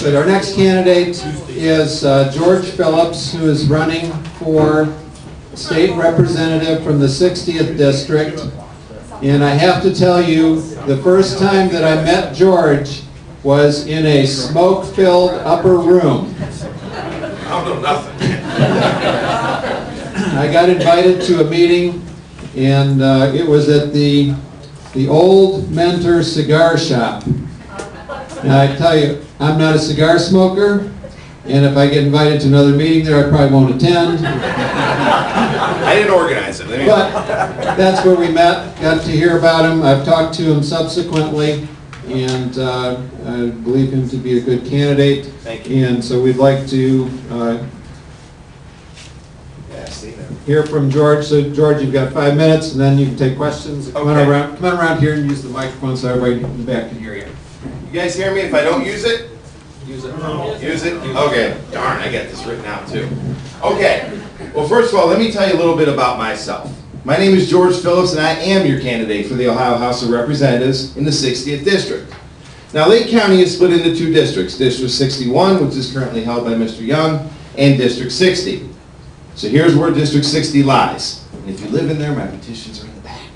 But our next candidate is George Phillips, who is running for state representative from the 60th district. And I have to tell you, the first time that I met George was in a smoke-filled upper room. I don't know nothing. I got invited to a meeting, and it was at the Old Mentor Cigar Shop. Now I tell you, I'm not a cigar smoker, and if I get invited to another meeting there, I probably won't attend. I didn't organize it. But that's where we met, got to hear about him. I've talked to him subsequently, and I believe him to be a good candidate. Thank you. And so we'd like to hear from George. So George, you've got 5 minutes, and then you can take questions. Come on around here and use the microphone so everybody in the back can hear you. You guys hear me if I don't use it? Use it. Use it? Okay. Darn, I got this written out too. Okay. Well, first of all, let me tell you a little bit about myself. My name is George Phillips, and I am your candidate for the Ohio House of Representatives in the 60th District. Now, Lake County is split into 2 districts, District 61, which is currently held by Mr. Young, and District 60. So here's where District 60 lies. And if you live in there, my petitions are in the back.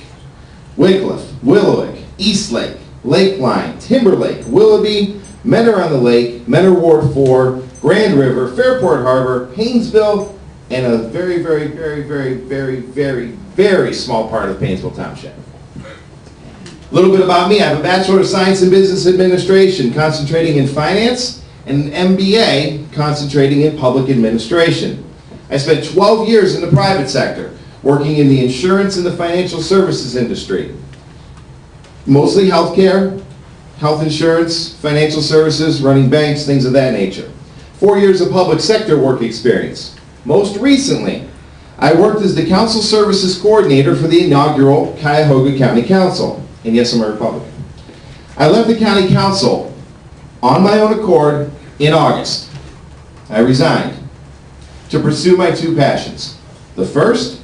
Wickliffe, Willowick, Eastlake, Lakeline, Timberlake, Willoughby, Mentor on the Lake, Mentor Ward 4, Grand River, Fairport Harbor, Paynesville, and a very, very, very, very, very, very, very small part of Paynesville Township. A little bit about me. I have a Bachelor of Science in Business Administration, concentrating in finance, and an MBA, concentrating in public administration. I spent 12 years in the private sector, working in the insurance and the financial services industry. Mostly healthcare, health insurance, financial services, running banks, things of that nature. 4 years of public sector work experience. Most recently, I worked as the Council Services Coordinator for the inaugural Cuyahoga County Council. And yes, I'm a Republican. I left the County Council on my own accord in August. I resigned to pursue my 2 passions. The first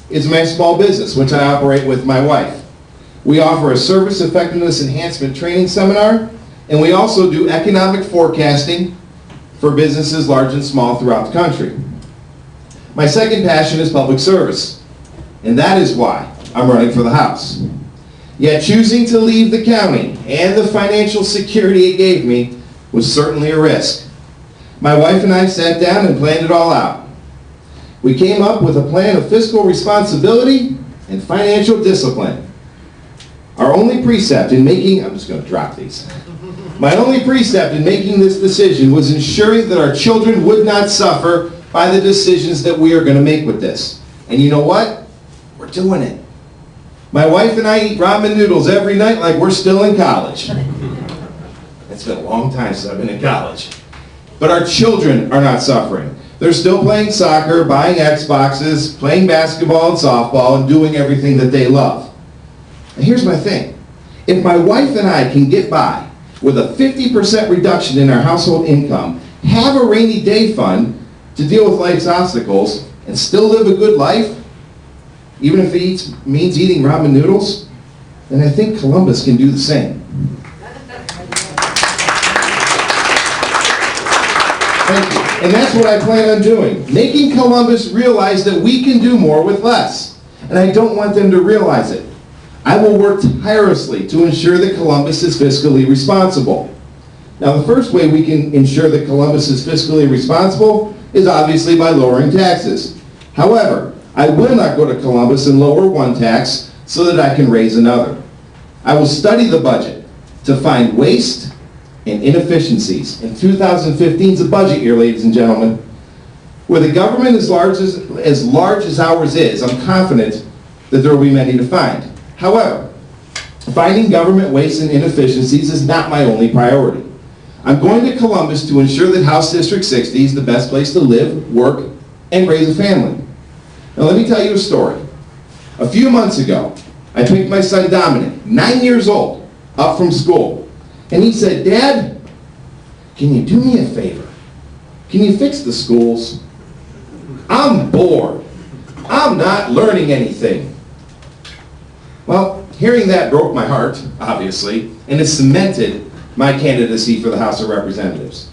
is my small business, which I operate with my wife. We offer a service effectiveness enhancement training seminar, and we also do economic forecasting for businesses large and small throughout the country. My second passion is public service, and that is why I'm running for the House. Yet choosing to leave the county and the financial security it gave me was certainly a risk. My wife and I sat down and planned it all out. We came up with a plan of fiscal responsibility and financial discipline. Our only precept in making, I'm just going to drop these. My only precept in making this decision was ensuring that our children would not suffer by the decisions that we are going to make with this. And you know what? We're doing it. My wife and I eat ramen noodles every night like we're still in college. It's been a long time since I've been in college. But our children are not suffering. They're still playing soccer, buying Xboxes, playing basketball and softball, and doing everything that they love. And here's my thing. If my wife and I can get by with a 50% reduction in our household income, have a rainy day fund to deal with life's obstacles, and still live a good life, even if it means eating ramen noodles, then I think Columbus can do the same. Thank you. And that's what I plan on doing. Making Columbus realize that we can do more with less. And I don't want them to realize it. I will work tirelessly to ensure that Columbus is fiscally responsible. Now, the first way we can ensure that Columbus is fiscally responsible is obviously by lowering taxes. However, I will not go to Columbus and lower one tax so that I can raise another. I will study the budget to find waste and inefficiencies. And 2015 is a budget year, ladies and gentlemen. With a government as large as ours is, I'm confident that there will be many to find. However, finding government waste and inefficiencies is not my only priority. I'm going to Columbus to ensure that House District 60 is the best place to live, work, and raise a family. Now let me tell you a story. A few months ago, I picked my son Dominic, 9 years old, up from school. And he said, "Dad, can you do me a favor? Can you fix the schools? I'm bored. I'm not learning anything." Well, hearing that broke my heart, obviously, and it cemented my candidacy for the House of Representatives.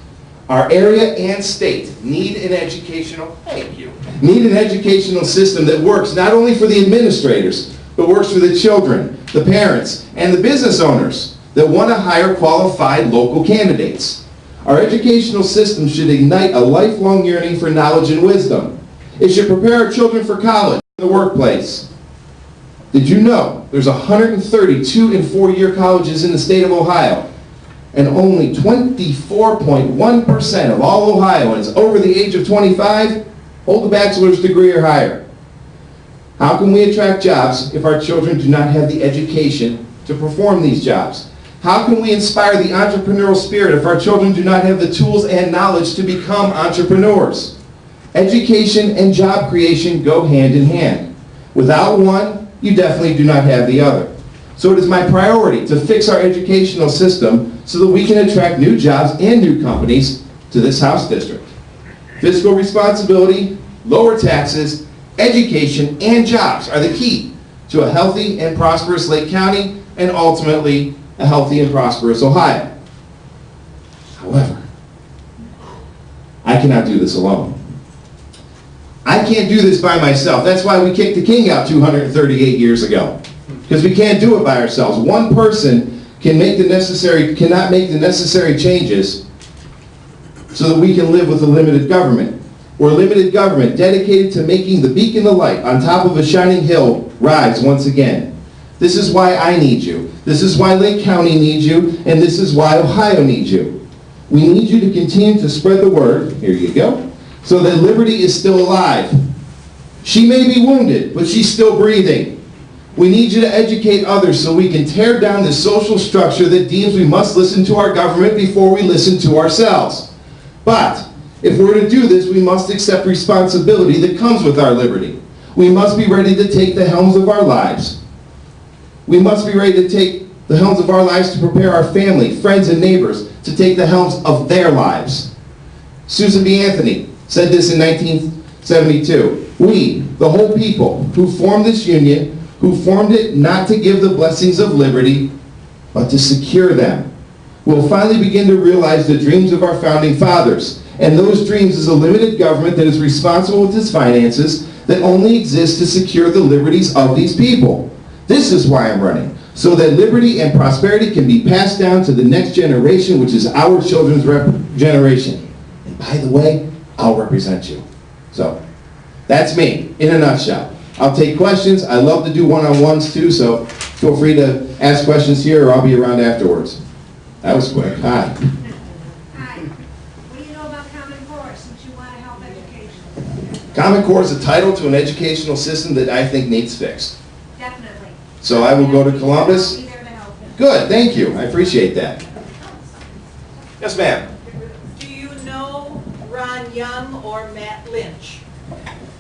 Our area and state need an educational, thank you, need an educational system that works not only for the administrators, but works for the children, the parents, and the business owners that want to hire qualified local candidates. Our educational system should ignite a lifelong yearning for knowledge and wisdom. It should prepare our children for college and the workplace. Did you know there's 132 and 4-year colleges in the state of Ohio, and only 24.1% of all Ohioans over the age of 25 hold a bachelor's degree or higher? How can we attract jobs if our children do not have the education to perform these jobs? How can we inspire the entrepreneurial spirit if our children do not have the tools and knowledge to become entrepreneurs? Education and job creation go hand in hand. Without one, you definitely do not have the other. So it is my priority to fix our educational system so that we can attract new jobs and new companies to this House district. Fiscal responsibility, lower taxes, education, and jobs are the key to a healthy and prosperous Lake County, and ultimately a healthy and prosperous Ohio. However, I cannot do this alone. I can't do this by myself. That's why we kicked the king out 238 years ago. Because we can't do it by ourselves. One person cannot make the necessary changes so that we can live with a limited government. Or limited government dedicated to making the beacon of light on top of a shining hill rise once again. This is why I need you. This is why Lake County needs you. And this is why Ohio needs you. We need you to continue to spread the word, here you go, so that liberty is still alive. She may be wounded, but she's still breathing. We need you to educate others so we can tear down this social structure that deems we must listen to our government before we listen to ourselves. But if we're to do this, we must accept responsibility that comes with our liberty. We must be ready to take the helms of our lives. We must be ready to take the helms of our lives to prepare our family, friends, and neighbors to take the helms of their lives. Susan B. Anthony said this in 1972. We, the whole people who formed this union, who formed it not to give the blessings of liberty, but to secure them, will finally begin to realize the dreams of our founding fathers. And those dreams is a limited government that is responsible with its finances, that only exists to secure the liberties of these people. This is why I'm running, so that liberty and prosperity can be passed down to the next generation, which is our children's generation. And by the way, I'll represent you. So, that's me, in a nutshell. I'll take questions. I love to do one-on-ones too, so feel free to ask questions here or I'll be around afterwards. That was quick. Hi. Hi. What do you know about Common Core since you want to help education? Common Core is a title to an educational system that I think needs fixed. Definitely. So I will go to Columbus. I'll be there to help you. Good, thank you. I appreciate that. Yes, ma'am. Do you know Ron Young or Matt Lynch?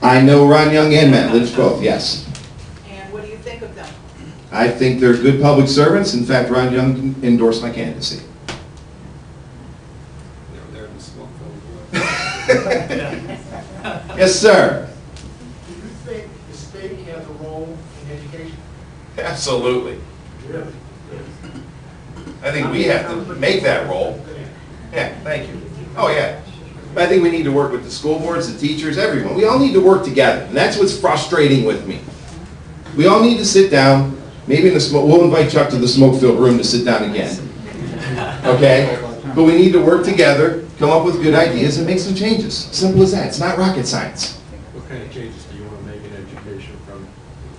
I know Ron Young and Matt Lynch both, yes. And what do you think of them? I think they're good public servants. In fact, Ron Young endorsed my candidacy. Yes, sir. Do you think the state has a role in education? Absolutely. Really? I think we have to make that role. Yeah, thank you. Oh, yeah. I think we need to work with the school boards, the teachers, everyone. We all need to work together, and that's what's frustrating with me. We all need to sit down, maybe in the smoke, we'll invite Chuck to the smoke-filled room to sit down again. Okay? But we need to work together, come up with good ideas, and make some changes. Simple as that. It's not rocket science. What kind of changes do you want to make in education from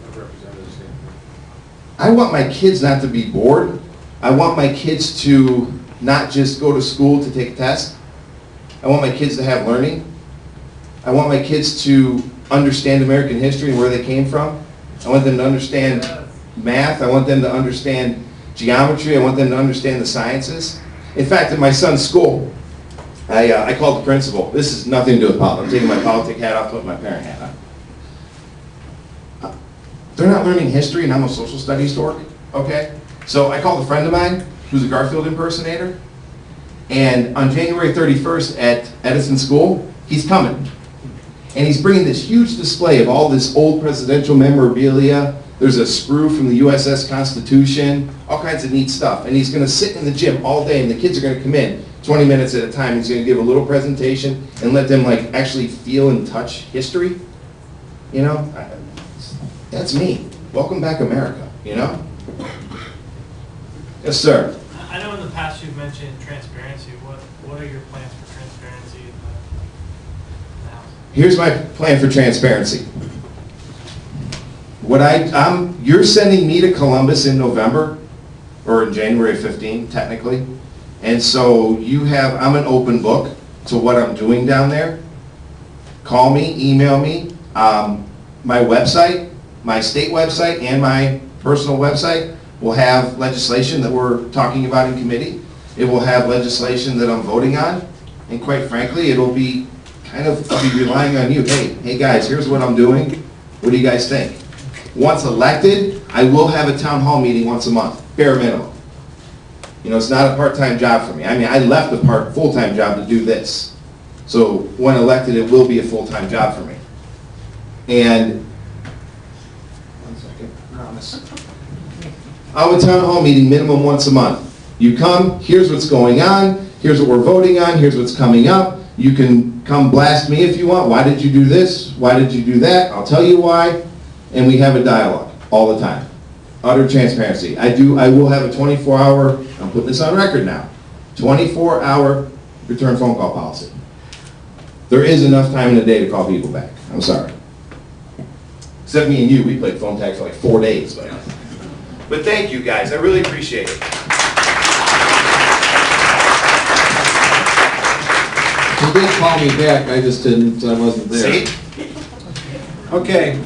a representative standpoint? I want my kids not to be bored. I want my kids to not just go to school to take a test. I want my kids to have learning. I want my kids to understand American history and where they came from. I want them to understand math. I want them to understand geometry. I want them to understand the sciences. In fact, at my son's school, I called the principal. This has nothing to do with politics. I'm taking my politic hat off, putting my parent hat on. They're not learning history, and I'm a social studies dork, okay? So I called a friend of mine who's a Garfield impersonator, and on January 31st at Edison School, he's coming. And he's bringing this huge display of all this old presidential memorabilia. There's a sprue from the USS Constitution, all kinds of neat stuff. And he's going to sit in the gym all day, and the kids are going to come in 20 minutes at a time. He's going to give a little presentation and let them like actually feel and touch history. You know, that's me. Welcome back, America. You know. Yes, sir. I know in the past you've mentioned transparency. What are your plans for transparency in the House? Here's my plan for transparency. You're sending me to Columbus in November, or in January 15, technically. And so I'm an open book to what I'm doing down there. Call me, email me. My website, my state website, and my personal website will have legislation that we're talking about in committee. It will have legislation that I'm voting on. And quite frankly, it'll be I'll be relying on you. Hey guys, here's what I'm doing. What do you guys think? Once elected, I will have a town hall meeting once a month, bare minimum. You know, it's not a part-time job for me. I mean, I left the full-time job to do this. So when elected, it will be a full-time job for me. And, one second, promise. I'll have a town hall meeting minimum once a month. You come, here's what's going on, here's what we're voting on, here's what's coming up. You can come blast me if you want. Why did you do this? Why did you do that? I'll tell you why. And we have a dialogue all the time. Utter transparency. I will have a 24-hour, I'm putting this on record now, 24-hour return phone call policy. There is enough time in the day to call people back. I'm sorry. Except me and you, we played phone tag for like 4 days. But thank you guys, I really appreciate it. He did call me back, I just didn't, I wasn't there. See? Okay,